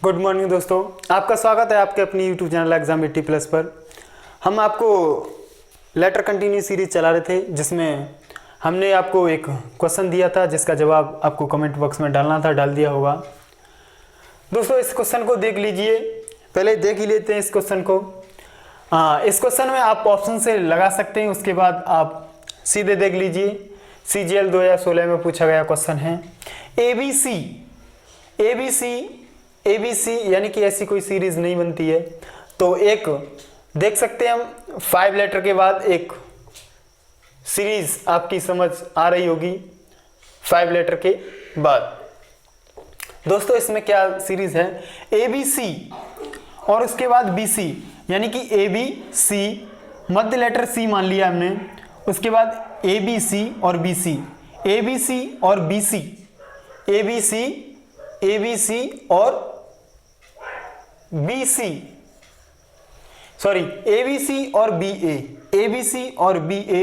Good morning दोस्तों, आपका स्वागत है आपके अपनी यूट्यूब चैनल एग्जाम 80+ पर। हम आपको लेटर कंटिन्यू सीरीज चला रहे थे, जिसमें हमने आपको एक क्वेश्चन दिया था जिसका जवाब आपको कमेंट बॉक्स में डालना था, डाल दिया होगा। दोस्तों इस क्वेश्चन को देख लीजिए, पहले देख ही लेते हैं इस क्वेश्चन को। इस क्वेश्चन में आप ऑप्शन से लगा सकते हैं, उसके बाद आप सीधे देख लीजिए। CGL 2016 में पूछा गया क्वेश्चन है ABC यानी कि ऐसी कोई सीरीज नहीं बनती है, तो एक देख सकते हैं हम 5 लेटर के बाद एक सीरीज आपकी समझ आ रही होगी 5 लेटर के बाद। दोस्तों इसमें क्या सीरीज है, ABC और उसके बाद BC, यानी कि ABC मध्य लेटर C मान लिया हमने, उसके बाद ABC और BC, ABC और BC, ABC और BC, सॉरी ABC और BA, ABC और BA,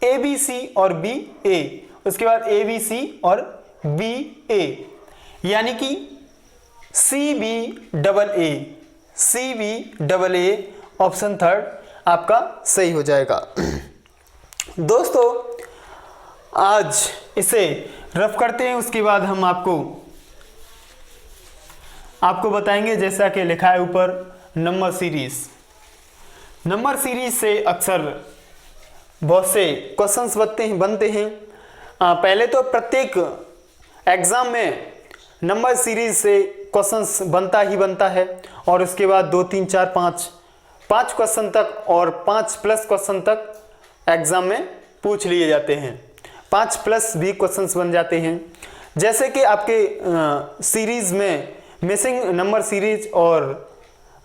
ABC और BA, उसके बाद ABC और BA, यानी कि CBAA ऑप्शन थर्ड आपका सही हो जाएगा। दोस्तों आज इसे रफ करते हैं, उसके बाद हम आपको बताएंगे जैसा कि लिखा है ऊपर नंबर सीरीज से अक्सर बहुत से क्वेश्चंस बनते हैं। पहले तो प्रत्येक एग्जाम में नंबर सीरीज से क्वेश्चंस बनता ही बनता है, और उसके बाद 2 3 4 5 क्वेश्चन तक और 5+ क्वेश्चन तक एग्जाम में पूछ लिए जाते हैं। 5+ भी क्वेश्चंस बन जाते हैं, जैसे कि आपके सीरीज में मिसिंग नंबर सीरीज और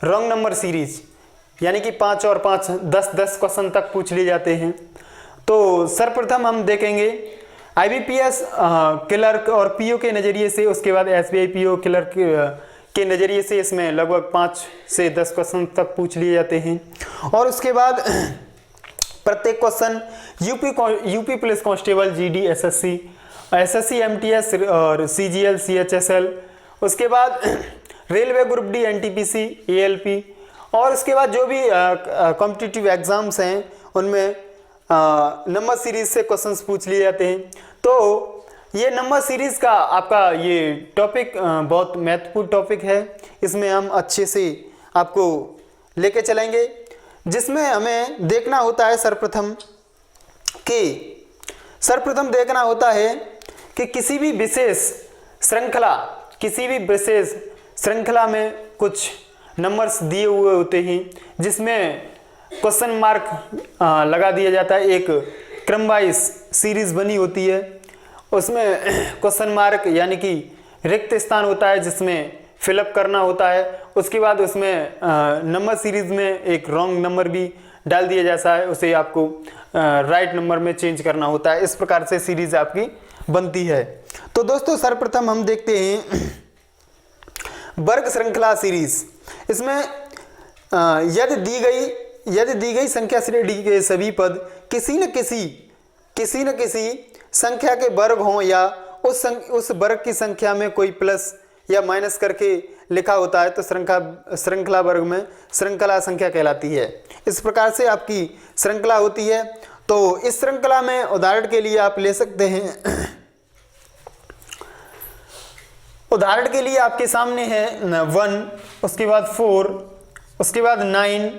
रॉन्ग नंबर सीरीज, यानी कि 5 और 5 10 क्वेश्चन तक पूछ लिए जाते हैं। तो सर्वप्रथम हम देखेंगे IBPS क्लर्क और PO के नज़रिए से, उसके बाद SBI PO क्लर्क के नज़रिए से इसमें लगभग 5 से 10 क्वेश्चन तक पूछ लिए जाते हैं। और उसके बाद प्रत्येक question UP police constable GD SSC MTS और CGL CHSL, उसके बाद railway group D NTPC ALP, और उसके बाद जो भी कॉम्पिटिटिव एग्जाम्स हैं उनमें नंबर सीरीज से क्वेश्चंस पूछ लिए जाते हैं। तो ये नंबर सीरीज का आपका ये टॉपिक बहुत महत्वपूर्ण टॉपिक है, इसमें हम अच्छे से आपको लेके चलेंगे, जिसमें हमें देखना होता है सर्वप्रथम देखना होता है कि किसी भी विशेष श्रृंखला में कुछ नंबर्स दिए हुए होते हैं, जिसमें क्वेश्चन मार्क लगा दिया जाता है। एक क्रम वाइज सीरीज बनी होती है, उसमें क्वेश्चन मार्क यानी कि रिक्त स्थान होता है जिसमें फिलअप करना होता है। उसके बाद उसमें नंबर सीरीज में एक रॉन्ग नंबर भी डाल दिया जाता है, उसे आपको राइट नंबर में चेंज करना होता है। इस प्रकार से सीरीज आपकी बनती है। तो दोस्तों सर्वप्रथम हम देखते हैं वर्ग श्रृंखला सीरीज। इसमें यदि दी गई संख्या श्रेणी के सभी पद किसी न किसी संख्या के वर्ग हों, या उस वर्ग की संख्या में कोई प्लस या माइनस करके लिखा होता है, तो श्रृंखला वर्ग में श्रृंखला संख्या कहलाती है। इस प्रकार से आपकी श्रृंखला होती है। तो इस श्रृंखला में उदाहरण के लिए आप ले सकते हैं, उदाहरण के लिए आपके सामने है 1, उसके बाद 4, उसके बाद 9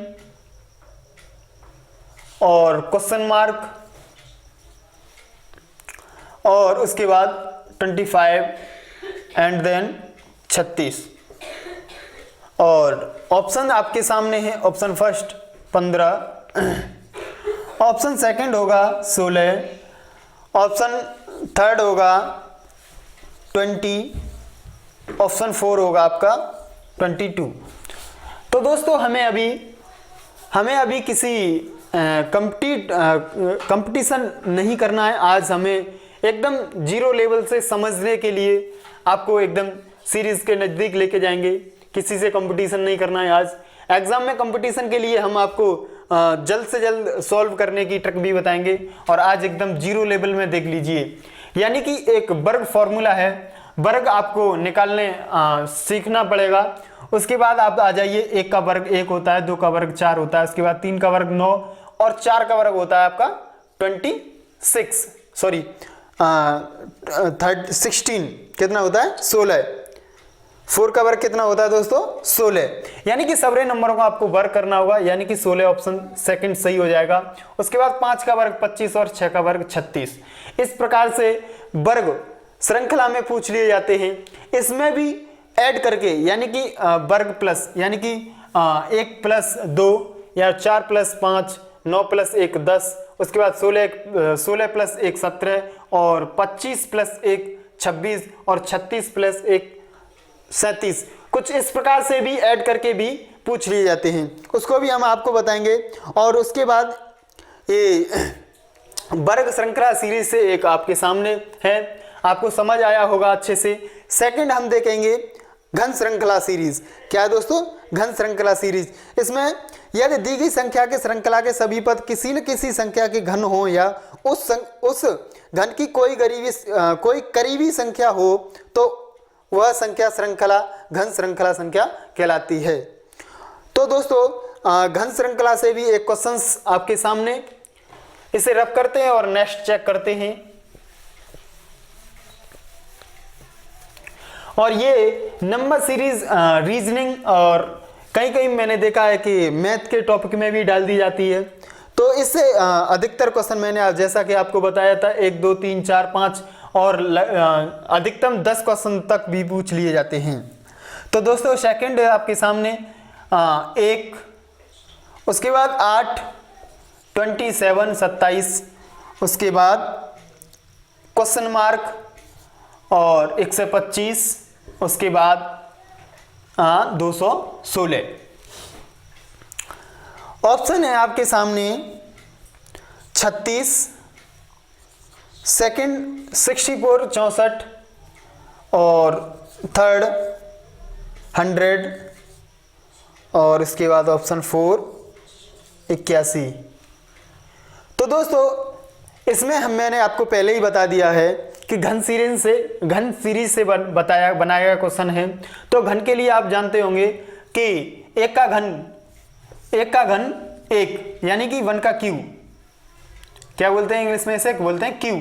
और क्वेश्चन मार्क, और उसके बाद 25 एंड देन 36। और ऑप्शन आपके सामने है, ऑप्शन फर्स्ट 15, ऑप्शन सेकंड होगा 16, ऑप्शन थर्ड होगा 20, ऑप्शन 4 होगा आपका 22। तो दोस्तों हमें अभी किसी कंपटीशन नहीं करना है। आज हमें एकदम जीरो लेवल से समझने के लिए आपको एकदम सीरीज के नज़दीक लेके जाएंगे। किसी से कंपटीशन नहीं करना है। आज एग्जाम में कंपटीशन के लिए हम आपको जल्द से जल्द सॉल्व करने की ट्रिक भी बताएंगे। और आज एकदम जीरो लेवल में देख लीजिए, यानी कि एक वर्ग फॉर्मूला है, वर्ग आपको निकालने सीखना पड़ेगा। उसके बाद आप आ जाइए, 1 का वर्ग 1 होता है, 2 का वर्ग 4 होता है, उसके बाद 3 का वर्ग 9 और 4 का वर्ग होता है आपका 26, सॉरी 16, कितना होता है 16। 4 का वर्ग कितना होता है दोस्तों 16, यानी कि सारे नंबरों को आपको वर्ग करना होगा, यानी कि 16 ऑप्शन सेकंड सही हो जाएगा। उसके बाद 5 का वर्ग 25 और 6 का वर्ग 36। इस प्रकार से वर्ग श्रृंखला में पूछ लिए जाते हैं। इसमें भी ऐड करके, यानी कि वर्ग प्लस, यानी कि 1 + 2 या 4 + 5 9 + 1 10, उसके बाद 16 + 1 17 और 25 + 1 26 और 36 + 1 37। कुछ इस प्रकार से भी ऐड करके भी पूछ लिए जाते हैं, उसको भी हम आपको बताएंगे। और उसके बाद ये वर्ग श्रृंखला सीरीज से एक आपके सामने है, आपको समझ आया होगा अच्छे से। सेकंड हम देखेंगे घन श्रृंखला सीरीज। क्या है दोस्तों, घन श्रृंखला सीरीज। इसमें यदि दी गई संख्या के श्रृंखला के सभी पद किसी न किसी संख्या के घन हो या उस घन की कोई करीबी संख्या हो तो वह संख्या श्रृंखला घन श्रृंखला संख्या कहलाती है। तो दोस्तों घन श्रृंखला से भी एक क्वेश्चंस आपके सामने, इसे रब करते हैं और नेक्स्ट चेक करते हैं। और ये नंबर सीरीज रीजनिंग और कहीं मैंने देखा है कि मैथ के टॉपिक में भी डाल दी जाती है। तो इससे अधिकतर क्वेश्चन मैंने जैसा कि आपको बताया था 1 2 3 4 5 और अधिकतम 10 क्वेश्चन तक भी पूछ लिए जाते हैं। तो दोस्तों सेकंड है आपके सामने 1, उसके बाद 8 27 27, उसके बाद क्वेश्चन मार्क और 125, उसके बाद 216। ऑप्शन है आपके सामने 36, सेकंड 64 64 और थर्ड 100 और इसके बाद ऑप्शन 4 81। तो दोस्तों इसमें मैंने आपको पहले ही बता दिया है कि घन सीरीज से बनाया गया क्वेश्चन है। तो घन के लिए आप जानते होंगे कि एक का घन 1 यानी कि 1 का क्यू, क्या बोलते हैं इंग्लिश में इसे, बोलते हैं क्यू,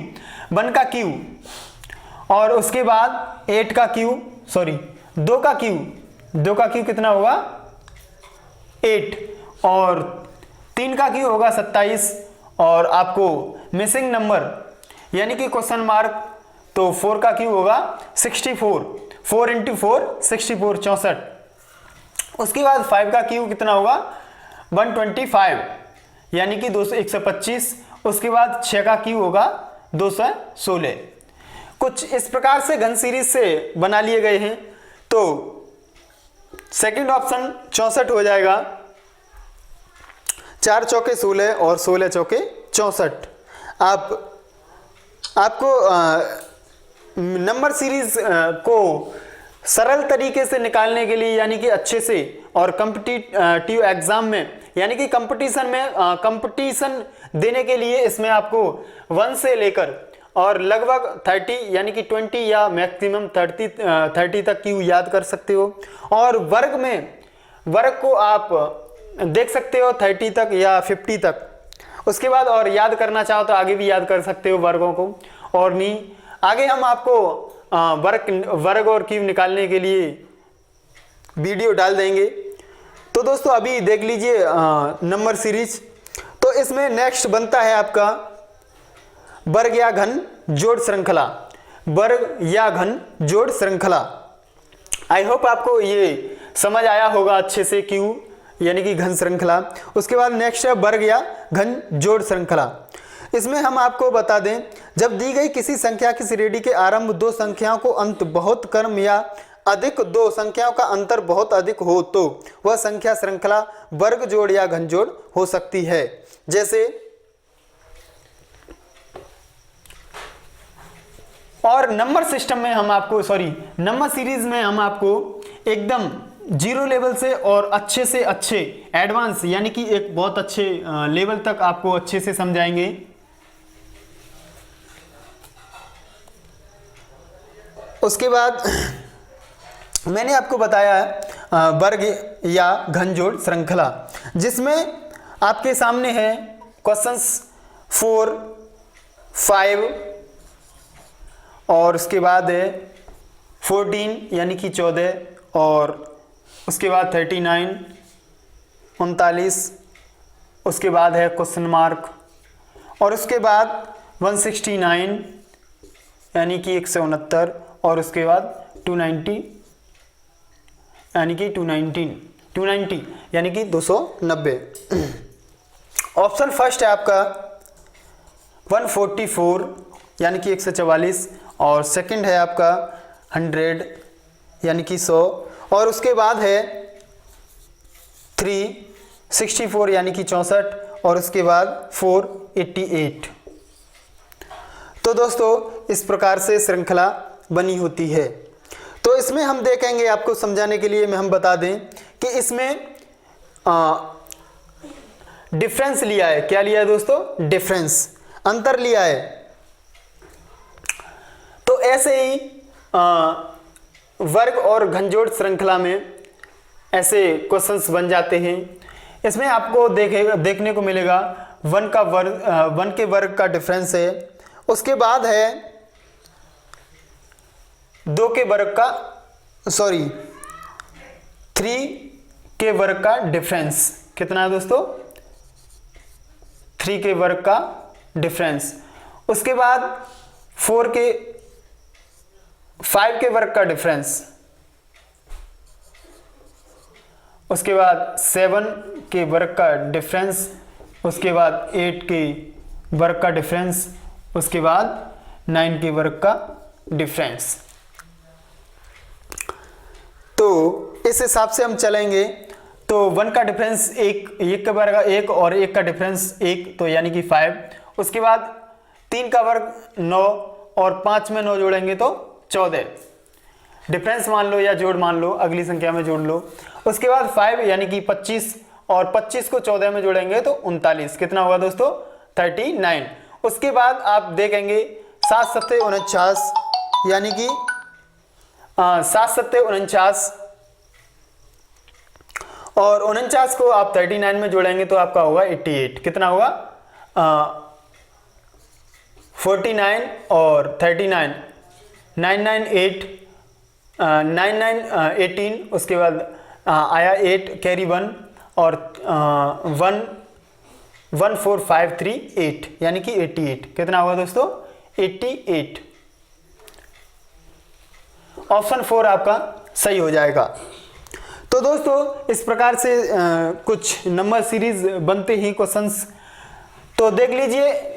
1 का क्यू। और उसके बाद 8 का क्यू, सॉरी 2 का क्यू कितना होगा 8 और 3 का क्यू होगा 27 और आपको मिसिंग नंबर यानी कि क्वेश्चन मार्क तो 4 का क्यू होगा 64, 4 × 4 64 64। उसके बाद 5 का क्यू कितना होगा 125 यानी कि 125। उसके बाद 6 का क्यू होगा 216। कुछ इस प्रकार से घन सीरीज से बना लिए गए हैं। तो सेकंड ऑप्शन 64 हो जाएगा, 4 चौके 16 और 16 चौके 64। आपको नंबर सीरीज को सरल तरीके से निकालने के लिए यानी कि अच्छे से और कॉम्पिटिटिव एग्जाम में यानी कि कंपटीशन देने के लिए इसमें आपको 1 से लेकर और लगभग 30 यानी कि 20 या मैक्सिमम 30 तक की याद कर सकते हो। और वर्ग को आप देख सकते हो 30 तक या 50 तक। उसके बाद और याद करना चाहो तो आगे भी याद कर सकते हो वर्गों को। और नहीं आगे हम आपको वर्ग और क्यूब निकालने के लिए वीडियो डाल देंगे। तो दोस्तों अभी देख लीजिए नंबर सीरीज। तो इसमें नेक्स्ट बनता है आपका वर्ग या घन जोड़ श्रृंखला। वर्ग या घन जोड़ श्रृंखला। आई होप आपको ये समझ आया होगा अच्छे से, क्यू यानी कि घन श्रृंखला। उसके बाद नेक्स्ट है वर्ग या घन जोड़ श्रृंखला। इसमें हम आपको बता दें, जब दी गई किसी संख्या की श्रेणी के आरंभ 2 संख्याओं को अंत बहुत कम या अधिक 2 संख्याओं का अंतर बहुत अधिक हो तो वह संख्या श्रृंखला वर्ग जोड़ या घन जोड़ हो सकती है। जैसे और नंबर सिस्टम में हम आपको नंबर सीरीज में हम आपको एकदम 0 लेवल से और अच्छे से अच्छे एडवांस यानी कि एक बहुत अच्छे लेवल तक आपको अच्छे से समझाएंगे। उसके बाद मैंने आपको बताया है वर्ग या घनजोड़ श्रृंखला, जिसमें आपके सामने है क्वेश्चंस 4, 5 और उसके बाद है 14 यानी कि 14 और उसके बाद 39 39, उसके बाद है क्वेश्चन मार्क और उसके बाद 169 यानी कि 169 और उसके बाद 290 यानी कि 290 यानी कि 290। ऑप्शन फर्स्ट है आपका 144 यानी कि 144 और सेकंड है आपका 100 यानी कि 100 और उसके बाद है 364 यानी कि 64 और उसके बाद 488। तो दोस्तों इस प्रकार से श्रृंखला बनी होती है। तो इसमें हम देखेंगे, आपको समझाने के लिए हम बता दें कि इसमें डिफरेंस लिया है। क्या लिया है दोस्तों? डिफरेंस, अंतर लिया है। तो ऐसे ही वर्ग और घनजोड़ श्रृंखला में ऐसे क्वेश्चंस बन जाते हैं। इसमें आपको देखने को मिलेगा 1 के वर्ग का डिफरेंस है, उसके बाद है 2 के वर्ग का 3 के वर्ग का डिफरेंस कितना है दोस्तों? 3 के वर्ग का डिफरेंस। उसके बाद 5 के वर्ग का डिफरेंस, उसके बाद 7 के वर्ग का डिफरेंस, उसके बाद 8 के वर्ग का डिफरेंस, उसके बाद 9 के वर्ग का डिफरेंस। तो इस हिसाब से हम चलेंगे। तो 1 का डिफरेंस 1 का वर्ग 1 और 1 का डिफरेंस 1, तो यानी कि 5। उसके बाद 3 का वर्ग 9 और 5 में 9 जोड़ेंगे तो 14। डिफरेंस मान लो या जोड़ मान लो, अगली संख्या में जोड़ लो। उसके बाद 5 यानी कि 25 और 25 को 14 में जोड़ेंगे तो 39। कितना होगा दोस्तों? 39। उसके बाद आप देखेंगे 7 सत्ते 49 यानी कि 7 सत्ते 49 और 49 को आप 39 में जोड़ेंगे तो आपका होगा 88। कितना होगा? 49 और 39 998 18। उसके बाद आया 8 कैरी 1 और 14538 यानी कि 88। कितना होगा दोस्तों? 88। ऑप्शन 4 आपका सही हो जाएगा। तो दोस्तों इस प्रकार से कुछ नंबर सीरीज बनते ही क्वेश्चंस। तो देख लीजिए,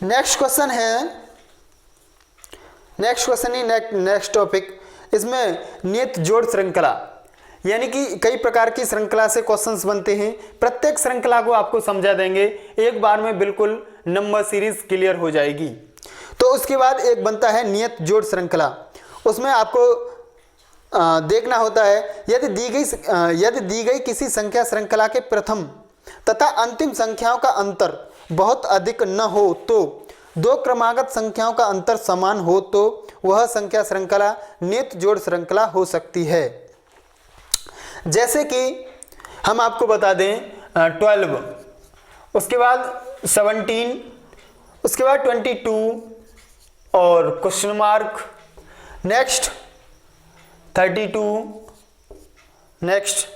नेक्स्ट क्वेश्चन ही नेक्स्ट टॉपिक। इसमें नियत जोड़ श्रृंखला यानी कि कई प्रकार की श्रृंखला से क्वेश्चंस बनते हैं। प्रत्येक श्रृंखला को आपको समझा देंगे, एक बार में बिल्कुल नंबर सीरीज क्लियर हो जाएगी। तो उसके बाद एक बनता है नियत जोड़ श्रृंखला। उसमें आपको देखना होता है यदि दी गई किसी संख्या श्रृंखला के प्रथम तथा अंतिम संख्याओं का अंतर बहुत अधिक न हो तो 2 क्रमागत संख्याओं का अंतर समान हो तो वह संख्या श्रृंखला नियत जोड़ श्रृंखला हो सकती है। जैसे कि हम आपको बता दें 12, उसके बाद 17, उसके बाद 22 और question mark, next 32, next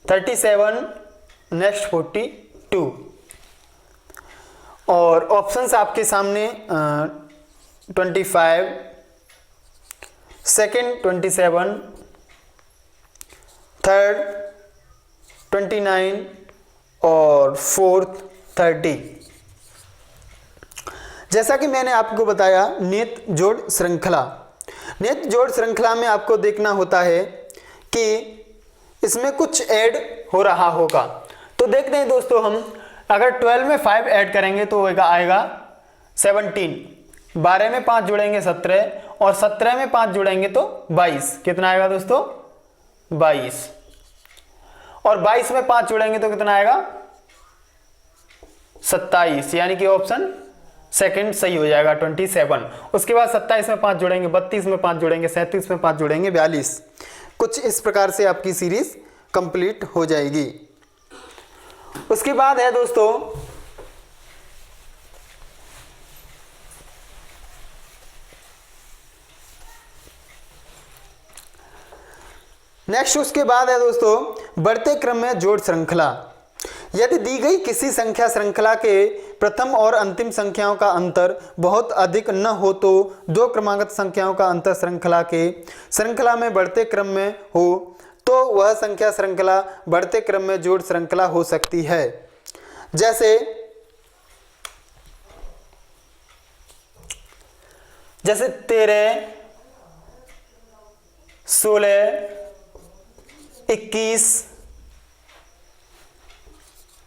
37, next 42 और ऑप्शंस आपके सामने 25, सेकेंड 27, थर्ड 29 और फोर्थ 30। जैसा कि मैंने आपको बताया नियत जोड़ श्रृंखला। नियत जोड़ श्रृंखला में आपको देखना होता है कि इसमें कुछ ऐड हो रहा होगा। तो देखते हैं दोस्तों, हम अगर 12 में 5 ऐड करेंगे तो आएगा 17, 12 में 5 जोड़ेंगे 17 और 17 में 5 जोड़ेंगे तो 22। कितना आएगा दोस्तों? 22। और 22 में 5 जोड़ेंगे तो कितना आएगा? 27, यानी कि ऑप्शन सेकंड सही हो जाएगा 27। उसके बाद 27 में 5 जोड़ेंगे, 32 में 5 जोड़ेंगे, 37 में 5 जोड़ेंगे 42। कुछ इस प्रकार से आपकी सीरीज कंप्लीट हो जाएगी। उसके बाद है दोस्तों नेक्स्ट, उसके बाद है दोस्तों बढ़ते क्रम में जोड़ श्रृंखला। यदि दी गई किसी संख्या श्रृंखला के प्रथम और अंतिम संख्याओं का अंतर बहुत अधिक न हो तो दो क्रमागत संख्याओं का अंतर श्रृंखला में बढ़ते क्रम में हो तो वह संख्या श्रृंखला बढ़ते क्रम में जोड़ श्रृंखला हो सकती है। जैसे 13, 16, 21,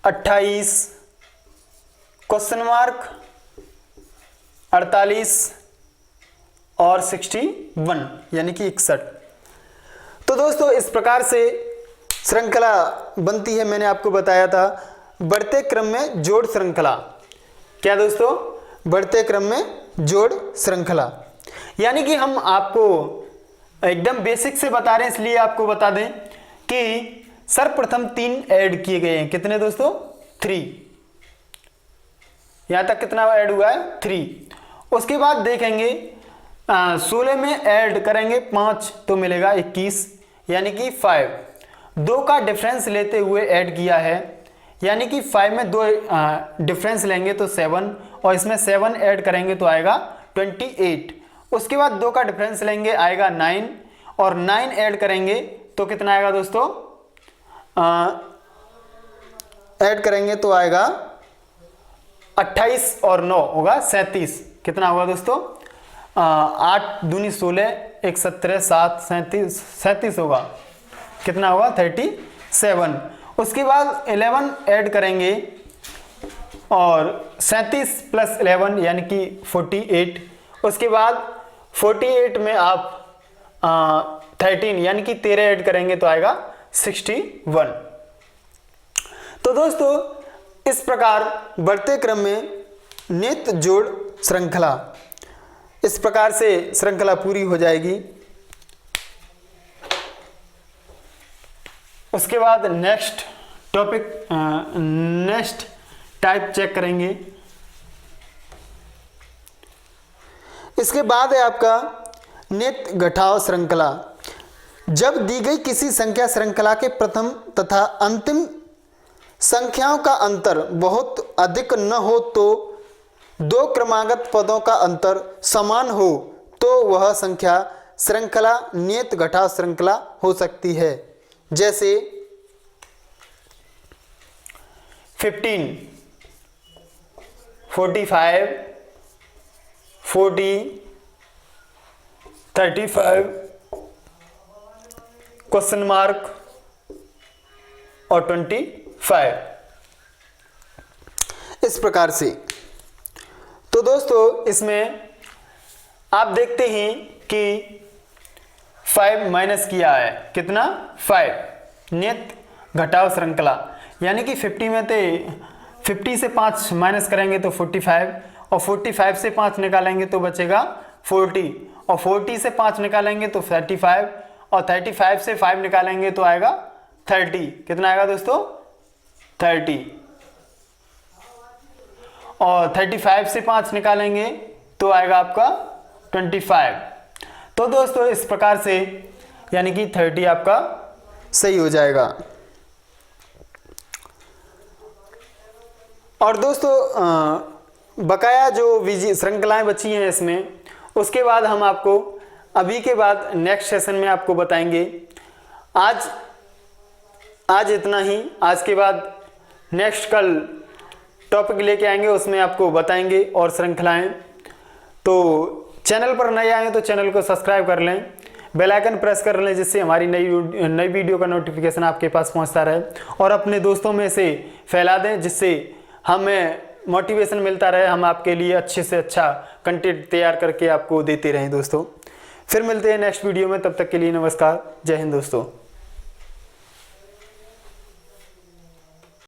28, क्वेश्चन मार्क 48 और 61 यानी कि 61। तो दोस्तों इस प्रकार से श्रृंखला बनती है। मैंने आपको बताया था बढ़ते क्रम में जोड़ श्रृंखला। क्या दोस्तों? बढ़ते क्रम में जोड़ श्रृंखला, यानी कि हम आपको एकदम बेसिक से बता रहे हैं, इसलिए आपको बता दें कि सर्वप्रथम 3 ऐड किए गए हैं। कितने दोस्तों? 3। यहां तक कितना ऐड हुआ है? 3। उसके बाद देखेंगे 16 में ऐड करेंगे 5 तो मिलेगा 21 यानी कि 5। 2 का डिफरेंस लेते हुए ऐड किया है, यानी कि 5 में 2 डिफरेंस लेंगे तो 7 और इसमें 7 ऐड करेंगे तो आएगा 28। उसके बाद 2 का डिफरेंस लेंगे आएगा 9 और 9 ऐड करेंगे तो कितना आएगा दोस्तों? ऐड करेंगे तो आएगा 28 और 9 होगा 37। कितना होगा दोस्तों? 8 दूनी 16, 1 17, 7 37 होगा। कितना होगा? 37। उसके बाद 11 ऐड करेंगे और 37 प्लस 11 यानी कि 48। उसके बाद 48 में आप 13 यानी कि 13 ऐड करेंगे तो आएगा 61। तो दोस्तों इस प्रकार बढ़ते क्रम में नित्य जोड़ श्रृंखला, इस प्रकार से श्रृंखला पूरी हो जाएगी। उसके बाद next topic, next type check करेंगे। इसके बाद है आपका नित्य घटाव श्रृंखला। जब दी गई किसी संख्या श्रृंखला के प्रथम तथा अंतिम संख्याओं का अंतर बहुत अधिक न हो तो दो क्रमागत पदों का अंतर समान हो तो वह संख्या श्रृंखला नियत घटाव श्रृंखला हो सकती है। जैसे 15, 45, 40, 35, क्वेश्चन मार्क और 25, इस प्रकार से। तो दोस्तों इसमें आप देखते हैं कि 5 माइनस किया है, कितना? 5, नियत घटाव श्रृंखला, यानी कि 50 में थे 50 से 5 माइनस करेंगे तो 45 और 45 से 5 निकालेंगे तो बचेगा 40 और 40 से 5 निकालेंगे तो 35 और 35 से 5 निकालेंगे तो आएगा 30। कितना आएगा दोस्तों? 30 और 35 से 5 निकालेंगे तो आएगा आपका 25। तो दोस्तों इस प्रकार से यानी कि 30 आपका सही हो जाएगा। और दोस्तों बकाया जो श्रृंखलाएं बची हैं इसमें, उसके बाद हम आपको अभी के बाद नेक्स्ट सेशन में आपको बताएंगे। आज इतना ही। आज के बाद नेक्स्ट कल टॉपिक लेके आएंगे, उसमें आपको बताएंगे और श्रृंखलाएं। तो चैनल पर नए आए तो चैनल को सब्सक्राइब कर लें, बेल आइकन प्रेस कर लें, जिससे हमारी नई वीडियो का नोटिफिकेशन आपके पास पहुंचता रहे और अपने दोस्तों में से फैला दें, जिससे हमें मोटिवेशन मिलता रहे, हम आपके लिए अच्छे से अच्छा कंटेंट तैयार करके आपको देते रहें दोस्तों। फिर मिलते हैं नेक्स्ट वीडियो में, तब तक के लिए नमस्कार, जय हिंद दोस्तों।